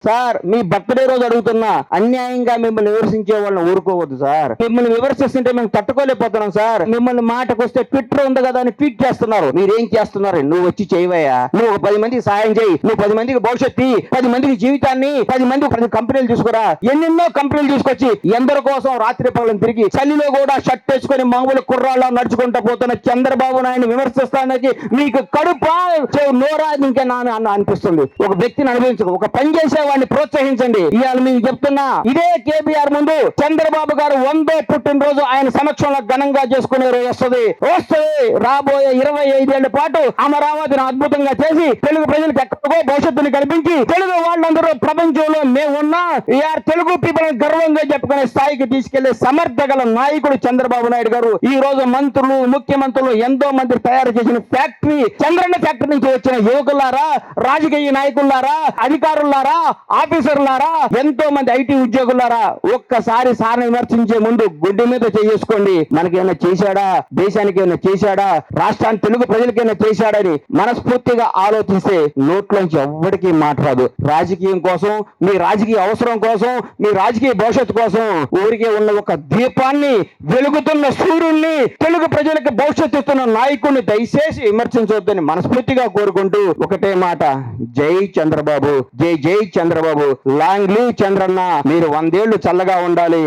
Sir మీ birthday రోజు అడుగుతున్నా, అన్యాయంగా మిమ్మల్ని విమర్శించే వాళ్ళని ఊరుకోవద్దు సార్. మిమ్మల్ని విమర్శిస్తుంటే మేము తట్టుకోలేకపోతున్నాం సార్. మిమ్మల్ని మాటకు వస్తే ట్విట్టర్ ఉంది కదా అని ట్వీట్ చేస్తున్నారు. మీరేం చేస్తున్నారు? నువ్వు వచ్చి చేయవయ్యా, నువ్వు 10 మందికి సాయం చేయి, నువ్వు 10 మందికి భవిష్యత్తు, 10 మందికి జీవితాన్ని, 10 మందికి 10 కంపెనీలు తీసుకురా. ఎన్నెన్నో కంపెనీలు తీసుకొచ్చి ఎందరి కోసం రాత్రి పగలను తిరిగి చలిలో కూడా షర్ట్ వేసుకొని మామూలు కుర్రాళ్ళ నడుచుకుంటూ పోతున్న చంద్రబాబు నాయుడు విమర్శిస్తానికి మీకు కడుపా నోరా ఇంకా అనిపిస్తుంది. ఒక వ్యక్తిని అనుభవించదు, ఒక పని చేసే వాడిని ప్రోత్సహించండి. ఇవాళ మీకు చెప్తున్నా, ఇదే కేబీఆర్ ముందు చంద్రబాబు గారు 100వ పుట్టినరోజు ఆయన సమక్షంలో ఘనంగా చేసుకునే రోజు వస్తుంది. రాబోయే 25 ఏళ్ల పాటు అమరావతిని అద్భుతంగా చేసి తెలుగు ప్రజలకు ఎక్కడికో భవిష్యత్తుని కల్పించి తెలుగు వాళ్ళందరూ ప్రపంచంలో మేమున్నా తెలుగు పీపుల్ గర్వంగా చెప్పుకునే స్థాయికి తీసుకెళ్లే సమర్థగల నాయకుడు చంద్రబాబు నాయుడు గారు. ఈ రోజు మంత్రులు, ముఖ్యమంత్రులు ఎంతో మంది తయారు చేసిన ఫ్యాక్టరీ, చంద్రన్న ఫ్యాక్టరీ నుంచి వచ్చిన యువకులారా, రాజకీయ నాయకులారా, అధికారులారా, ఆఫీసర్లారా, ఎంతో మంది ఐటీ ఉద్యోగులారా, ఒక్కసారి సార్ని విమర్శించే ముందు గుడ్డి మీద చేసుకోండి. మనకేమైనా చేశాడా? దేశానికి ఏమైనా చేశాడా? రాష్ట్రాన్ని, తెలుగు ప్రజలకైనా చేశాడని మనస్ఫూర్తిగా ఆలోచిస్తే నోట్లోంచి ఎవ్వడికి మాట్లాడదు. రాజకీయం కోసం, మీ రాజకీయ అవసరం కోసం, మీ రాజకీయ భవిష్యత్తు కోసం ఊరికే ఉన్న ఒక దీపాన్ని, వెలుగుతున్న సూర్యుల్ని, తెలుగు ప్రజలకు భవిష్యత్తు ఇస్తున్న నాయకుడిని దయచేసి విమర్శించవద్దని మనస్ఫూర్తిగా కోరుకుంటూ ఒకటే మాట, జై చంద్రబాబు, జై జై చంద్రబాబు, లాంగ్ లీవ్ చంద్రన్న, మీరు 100 ఏళ్లు చల్లగా ఉండాలి.